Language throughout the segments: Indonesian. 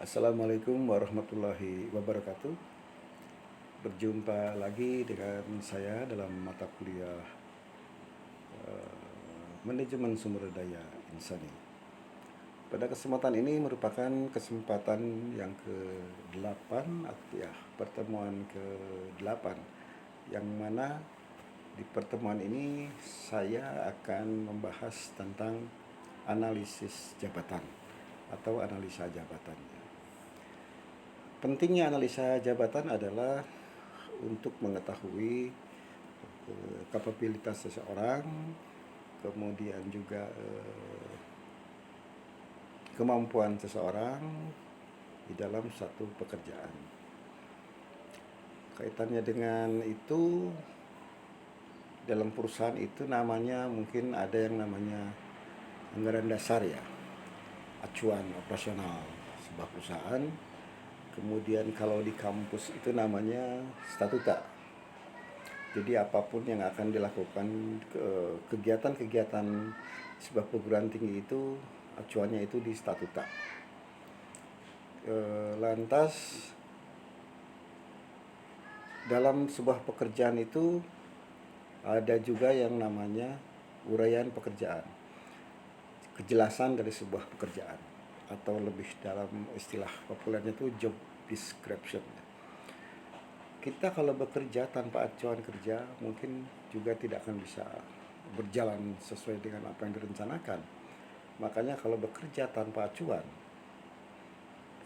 Assalamualaikum warahmatullahi wabarakatuh. Berjumpa lagi dengan saya dalam mata kuliah Manajemen Sumber Daya Insani. Pada kesempatan ini merupakan kesempatan yang ke-8 atau ya pertemuan ke-8, yang mana di pertemuan ini saya akan membahas tentang analisis jabatan atau analisa jabatan. Pentingnya analisa jabatan adalah untuk mengetahui kapabilitas seseorang, kemudian juga kemampuan seseorang di dalam satu pekerjaan. Kaitannya dengan itu, dalam perusahaan itu namanya mungkin ada yang namanya anggaran dasar ya, acuan operasional sebuah perusahaan. Kemudian kalau di kampus itu namanya statuta. Jadi apapun yang akan dilakukan, kegiatan-kegiatan sebuah perguruan tinggi itu acuannya itu di statuta. Lantas dalam sebuah pekerjaan itu ada juga yang namanya uraian pekerjaan, kejelasan dari sebuah pekerjaan, atau lebih dalam istilah populernya itu job description. Kita kalau bekerja tanpa acuan kerja mungkin juga tidak akan bisa berjalan sesuai dengan apa yang direncanakan. Makanya kalau bekerja tanpa acuan,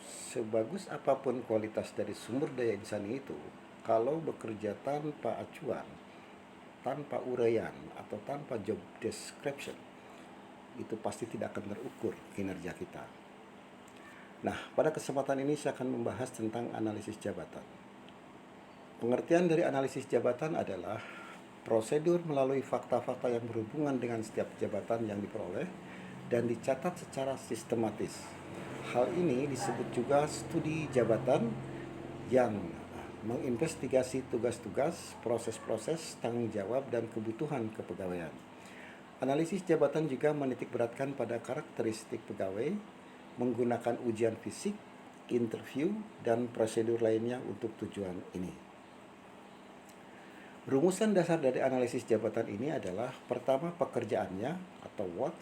sebagus apapun kualitas dari sumber daya insani itu, kalau bekerja tanpa acuan, tanpa uraian atau tanpa job description, itu pasti tidak akan terukur kinerja kita. Nah, pada kesempatan ini saya akan membahas tentang analisis jabatan. Pengertian dari analisis jabatan adalah prosedur melalui fakta-fakta yang berhubungan dengan setiap jabatan yang diperoleh dan dicatat secara sistematis. Hal ini disebut juga studi jabatan yang menginvestigasi tugas-tugas, proses-proses, tanggung jawab, dan kebutuhan kepegawaian. Analisis jabatan juga menitikberatkan pada karakteristik pegawai, menggunakan ujian fisik, interview, dan prosedur lainnya untuk tujuan ini. Rumusan dasar dari analisis jabatan ini adalah pertama pekerjaannya atau what,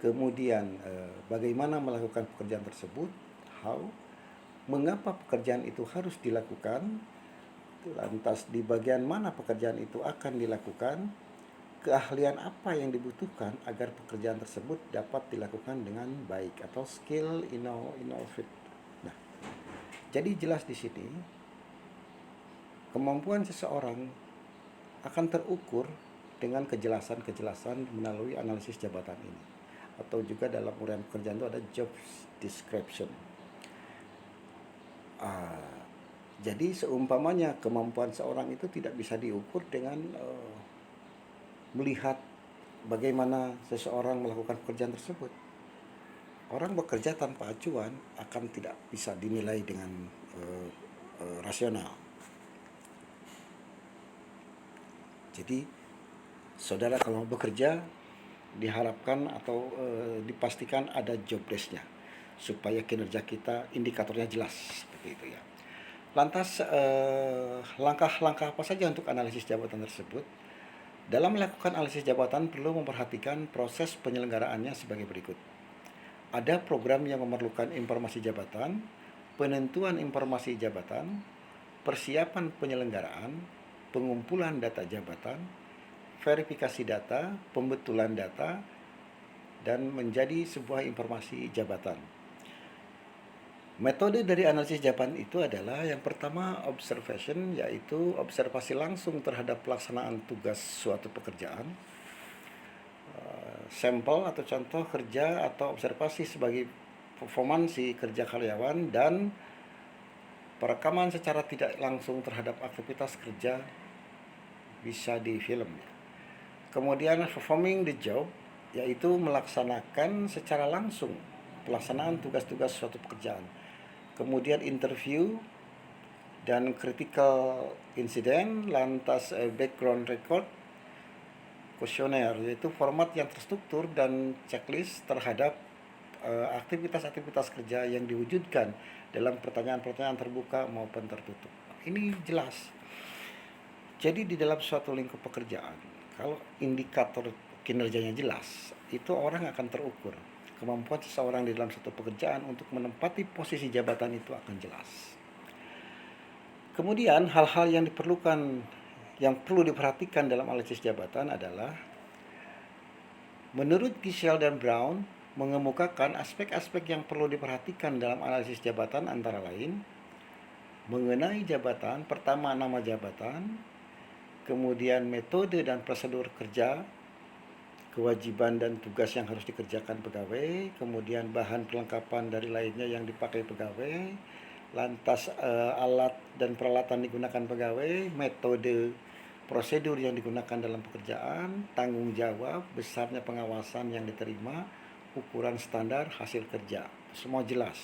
kemudian bagaimana melakukan pekerjaan tersebut, how, mengapa pekerjaan itu harus dilakukan, lantas di bagian mana pekerjaan itu akan dilakukan, keahlian apa yang dibutuhkan agar pekerjaan tersebut dapat dilakukan dengan baik atau skill innovative. Nah, jadi jelas di sini kemampuan seseorang akan terukur dengan kejelasan-kejelasan melalui analisis jabatan ini, atau juga dalam uraian pekerjaan itu ada job description. Jadi seumpamanya kemampuan seorang itu tidak bisa diukur dengan melihat bagaimana seseorang melakukan pekerjaan tersebut. Orang bekerja tanpa acuan akan tidak bisa dinilai dengan rasional. Jadi saudara kalau bekerja diharapkan atau dipastikan ada job desk-nya supaya kinerja kita indikatornya jelas seperti itu ya. Lantas langkah-langkah apa saja untuk analisis jabatan tersebut? Dalam melakukan analisis jabatan perlu memperhatikan proses penyelenggaraannya sebagai berikut. Ada program yang memerlukan informasi jabatan, penentuan informasi jabatan, persiapan penyelenggaraan, pengumpulan data jabatan, verifikasi data, pembetulan data, dan menjadi sebuah informasi jabatan. Metode dari analisis jabatan itu adalah yang pertama observation, yaitu observasi langsung terhadap pelaksanaan tugas suatu pekerjaan. Sampel atau contoh kerja atau observasi sebagai performansi kerja karyawan, dan perekaman secara tidak langsung terhadap aktivitas kerja bisa di film. Kemudian performing the job, yaitu melaksanakan secara langsung pelaksanaan tugas-tugas suatu pekerjaan. Kemudian interview dan critical incident, lantas background record, kuesioner, yaitu format yang terstruktur dan checklist terhadap aktivitas-aktivitas kerja yang diwujudkan dalam pertanyaan-pertanyaan terbuka maupun tertutup. Ini jelas. Jadi di dalam suatu lingkup pekerjaan, kalau indikator kinerjanya jelas, itu orang akan terukur. Kemampuan seseorang di dalam satu pekerjaan untuk menempati posisi jabatan itu akan jelas. Kemudian hal-hal yang perlu diperhatikan dalam analisis jabatan adalah, menurut Giselle dan Brown, mengemukakan aspek-aspek yang perlu diperhatikan dalam analisis jabatan antara lain mengenai jabatan. Pertama, nama jabatan, kemudian metode dan prosedur kerja, kewajiban dan tugas yang harus dikerjakan pegawai, kemudian bahan perlengkapan dari lainnya yang dipakai pegawai, lantas alat dan peralatan digunakan pegawai, metode prosedur yang digunakan dalam pekerjaan, tanggung jawab, besarnya pengawasan yang diterima, ukuran standar hasil kerja. Semua jelas.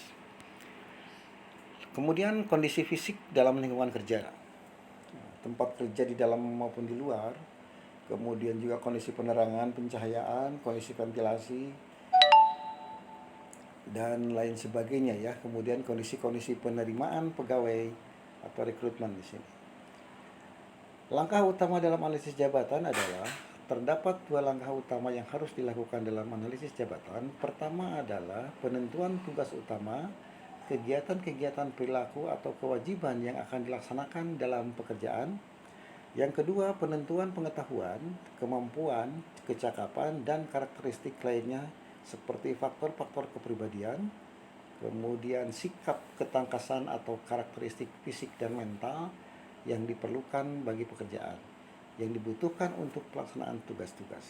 Kemudian kondisi fisik dalam lingkungan kerja, tempat kerja di dalam maupun di luar, kemudian juga kondisi penerangan, pencahayaan, kondisi ventilasi, dan lain sebagainya ya. Kemudian kondisi-kondisi penerimaan pegawai atau rekrutmen di sini. Langkah utama dalam analisis jabatan adalah, terdapat dua langkah utama yang harus dilakukan dalam analisis jabatan. Pertama adalah penentuan tugas utama, kegiatan-kegiatan perilaku atau kewajiban yang akan dilaksanakan dalam pekerjaan. Yang kedua, penentuan pengetahuan, kemampuan, kecakapan, dan karakteristik lainnya seperti faktor-faktor kepribadian, kemudian sikap ketangkasan atau karakteristik fisik dan mental yang diperlukan bagi pekerjaan, yang dibutuhkan untuk pelaksanaan tugas-tugas.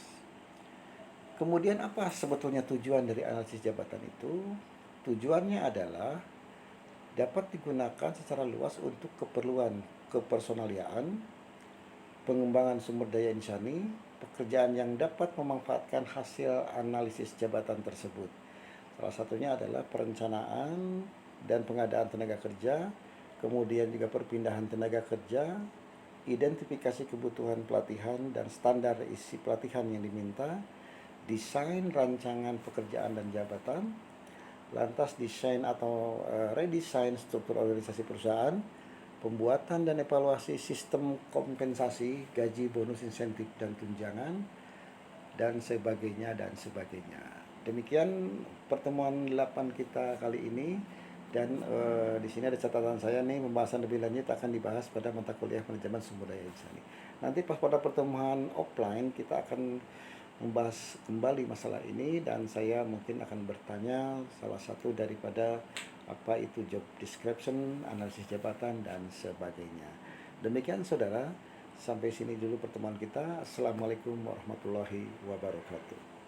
Kemudian apa sebetulnya tujuan dari analisis jabatan itu? Tujuannya adalah dapat digunakan secara luas untuk keperluan kepersonaliaan, pengembangan sumber daya insani, pekerjaan yang dapat memanfaatkan hasil analisis jabatan tersebut. Salah satunya adalah perencanaan dan pengadaan tenaga kerja, kemudian juga perpindahan tenaga kerja, identifikasi kebutuhan pelatihan dan standar isi pelatihan yang diminta, desain rancangan pekerjaan dan jabatan, lantas desain atau redesign struktur organisasi perusahaan, pembuatan dan evaluasi sistem kompensasi, gaji, bonus, insentif, dan tunjangan, dan sebagainya, dan sebagainya. Demikian pertemuan 8 kita kali ini. Dan di sini ada catatan saya nih, pembahasan lebih lanjut akan dibahas pada mata kuliah manajemen sumber daya insani. Nanti pas pada pertemuan offline kita akan membahas kembali masalah ini, dan saya mungkin akan bertanya salah satu daripada apa itu job description, analisis jabatan, dan sebagainya. Demikian saudara, sampai sini dulu pertemuan kita. Assalamualaikum warahmatullahi wabarakatuh.